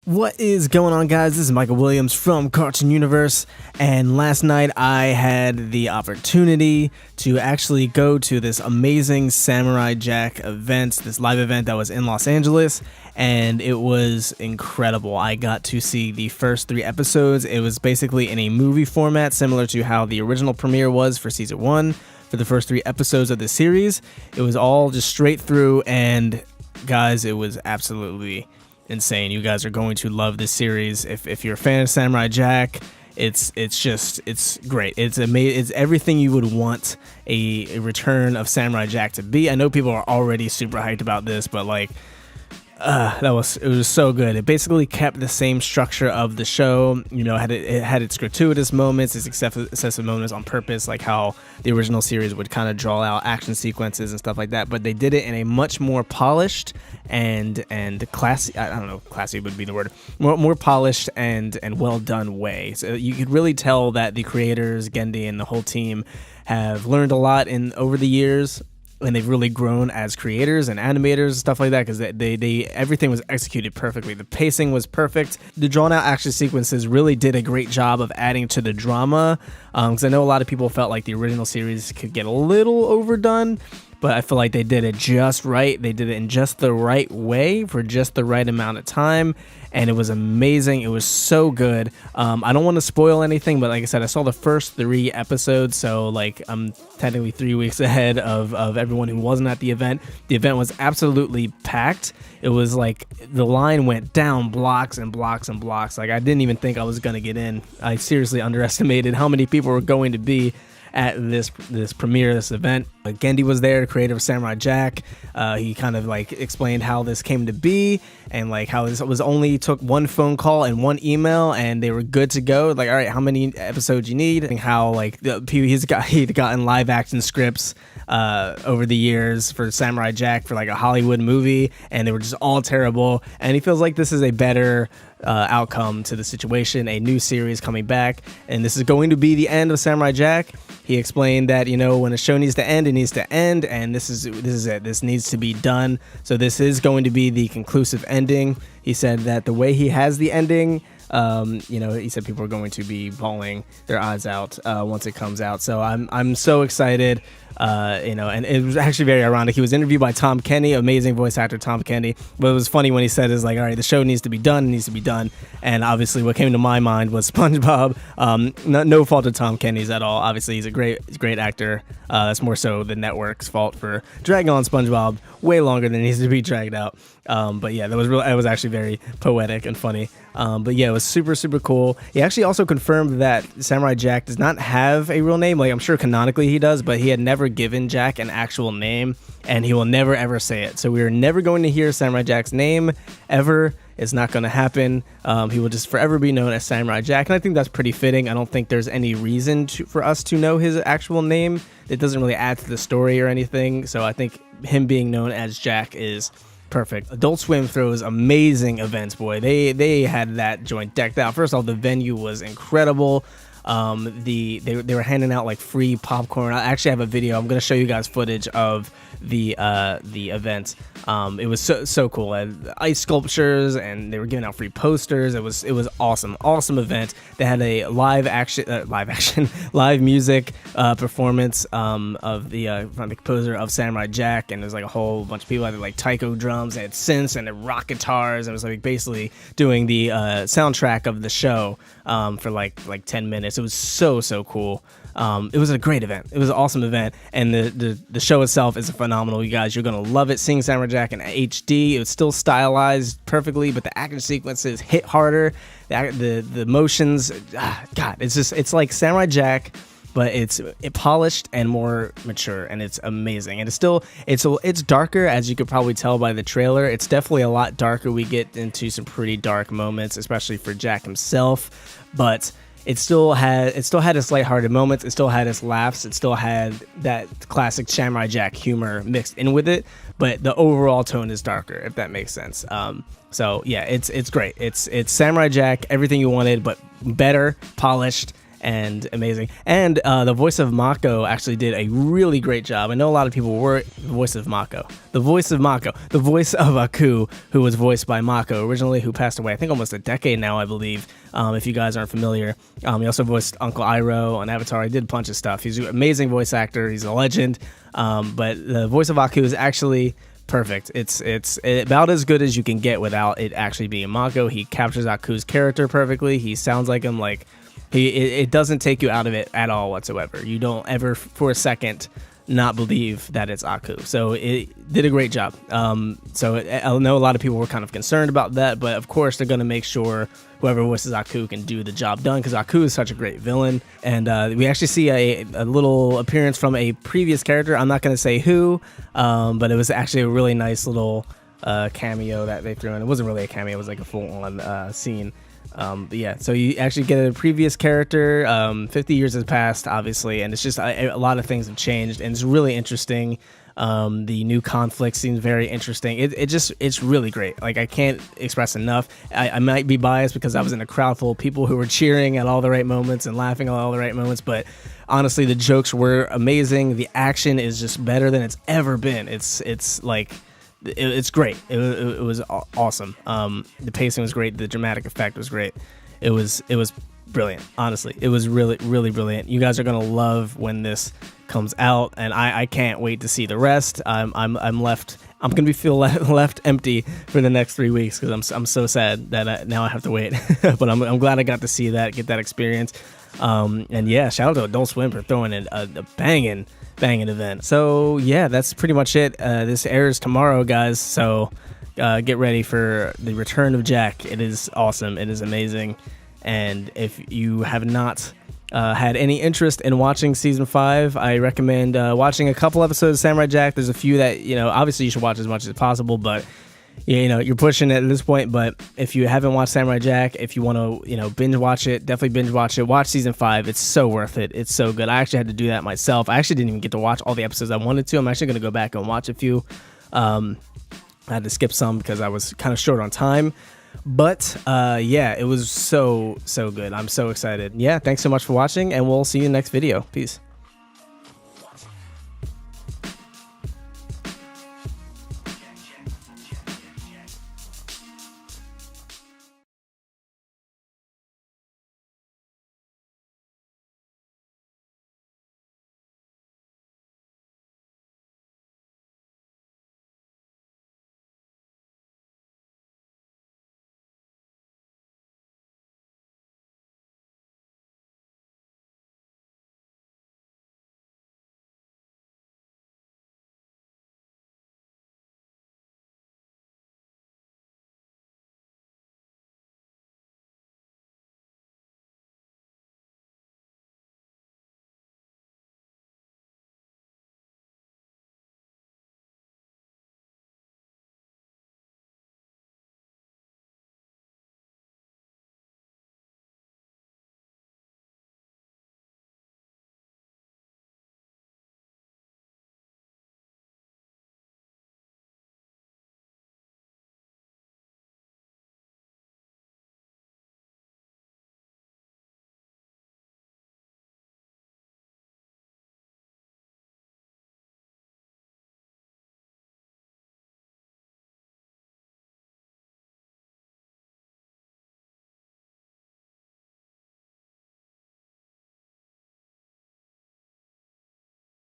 What is going on, guys? This is Mykal Williams from Cartoon Universe, and last night I had the opportunity to actually go to this amazing Samurai Jack event, this live event that was in Los Angeles, and it was incredible. I got to see the first 3 episodes. It was basically in a movie format, similar to how the original premiere was for Season 1, for the first 3 episodes of the series. It was all just straight through, and guys, it was absolutely insane. You guys are going to love this series. If you're a fan of Samurai Jack, it's great. It's amazing. It's everything you would want a return of Samurai Jack to be. I know people are already super hyped about this, but like it was so good. It basically kept the same structure of the show. You know, it had its gratuitous moments, its excessive moments on purpose, like how the original series would kind of draw out action sequences and stuff like that. But they did it in a much more polished and classy. I don't know, classy would be the word. More polished and well done way. So you could really tell that the creators, Gendy and the whole team, have learned a lot over the years. And they've really grown as creators and animators and stuff like that, because they everything was executed perfectly. The pacing was perfect. The drawn out action sequences really did a great job of adding to the drama, because I know a lot of people felt like the original series could get a little overdone, but I feel like they did it just right. They did it in just the right way for just the right amount of time, and it was amazing. It was so good. I don't want to spoil anything, but like I said, I saw the first 3 episodes, so like I'm technically 3 weeks ahead of everyone who wasn't at the event. The event was absolutely packed. It was like the line went down blocks and blocks and blocks. Like I didn't even think I was gonna get in. I seriously underestimated how many people were going to be at this premiere, this event. Gendy was there, the creator of Samurai Jack. He kind of like explained how this came to be, and like how this took 1 phone call and 1 email, and they were good to go. Like, all right, how many episodes you need? And how like he'd gotten live action scripts over the years for Samurai Jack for like a Hollywood movie, and they were just all terrible. And he feels like this is a better outcome to the situation, a new series coming back, and this is going to be the end of Samurai Jack. He explained that, you know, when a show needs to end, it needs to end, and this is it. This needs to be done. So this is going to be the conclusive ending. He said that the way he has the ending, you know, he said people are going to be bawling their eyes out once it comes out. So I'm so excited. You know, and it was actually very ironic. He was interviewed by Tom Kenny, amazing voice actor Tom Kenny. But it was funny when he said, "Is like, all right, the show needs to be done. It needs to be done." And obviously, what came to my mind was SpongeBob. No fault of Tom Kenny's at all. Obviously, he's a great actor. That's more so the network's fault for dragging on SpongeBob way longer than it needs to be dragged out. But yeah, it was actually very poetic and funny. But yeah, it was super cool. He actually also confirmed that Samurai Jack does not have a real name. Like, I'm sure canonically he does, but he had never given Jack an actual name, and he will never ever say it. So we are never going to hear Samurai Jack's name ever. It's not going to happen. He will just forever be known as Samurai Jack, and I think that's pretty fitting. I don't think there's any reason for us to know his actual name. It doesn't really add to the story or anything, so I think him being known as Jack is perfect. Adult Swim throws amazing events, boy. They had that joint decked out. First of all, the venue was incredible. They were handing out like free popcorn. I actually have a video. I'm gonna show you guys footage of the event. It was so cool. Ice sculptures, and they were giving out free posters. It was awesome event. They had a live music performance of the composer of Samurai Jack, and there's like a whole bunch of people. They had like taiko drums, they had synths, and they had rock guitars. And it was like basically doing the soundtrack of the show for like 10 minutes. It was so cool. It was a great event. It was an awesome event, and the show itself is phenomenal. You guys, you're gonna love it. Seeing Samurai Jack in HD, it was still stylized perfectly, but the action sequences hit harder. The motions, God, it's like Samurai Jack, but it's polished and more mature, and it's amazing. And it's darker, as you could probably tell by the trailer. It's definitely a lot darker. We get into some pretty dark moments, especially for Jack himself, but it still had its lighthearted moments. It still had its laughs. It still had that classic Samurai Jack humor mixed in with it. But the overall tone is darker, if that makes sense. So yeah, it's great. It's Samurai Jack, everything you wanted, but better, polished, and amazing. And the voice of Mako actually did a really great job. I know a lot of people were the voice of Aku, who was voiced by Mako originally, who passed away I think almost a decade now, I believe. If you guys aren't familiar, he also voiced Uncle Iroh on Avatar. He did a bunch of stuff. He's an amazing voice actor. He's a legend. But the voice of Aku is actually perfect. It's about as good as you can get without it actually being Mako. He captures Aku's character perfectly. He sounds like him. Like it doesn't take you out of it at all whatsoever. You don't ever for a second not believe that it's Aku. So it did a great job. So I know a lot of people were kind of concerned about that, but of course they're going to make sure whoever voices Aku can do the job done, because Aku is such a great villain. And we actually see a little appearance from a previous character. I'm not going to say who, but it was actually a really nice little cameo that they threw in. It wasn't really a cameo. It was like a full-on scene. But yeah, so you actually get a previous character. 50 years has passed, obviously, and it's just a lot of things have changed, and it's really interesting. The new conflict seems very interesting. It's really great. Like, I can't express enough. I might be biased because I was in a crowd full of people who were cheering at all the right moments and laughing at all the right moments, but honestly, the jokes were amazing. The action is just better than it's ever been. It's like, it's great. It was awesome. The pacing was great. The dramatic effect was great. It was brilliant. Honestly, it was really, really brilliant. You guys are gonna love when this comes out, and I can't wait to see the rest. I'm left. I'm gonna feel left empty for the next 3 weeks because I'm so sad that now I have to wait. But I'm glad I got to see that, get that experience. And yeah, shout out to Adult Swim for throwing in a banging event. So yeah, that's pretty much it. This airs tomorrow, guys, so get ready for the return of Jack. It is awesome. It is amazing. And if you have not had any interest in watching season 5, I recommend watching a couple episodes of Samurai Jack. There's a few that, obviously you should watch as much as possible, but you're pushing it at this point. But if you haven't watched Samurai Jack, if you want to, binge watch it, definitely binge watch it. Watch season 5. It's so worth it. It's so good. I actually had to do that myself. I actually didn't even get to watch all the episodes I wanted to. I'm actually going to go back and watch a few. I had to skip some because I was kind of short on time. But yeah, it was so good. I'm so excited. Yeah, thanks so much for watching, and we'll see you in the next video. Peace.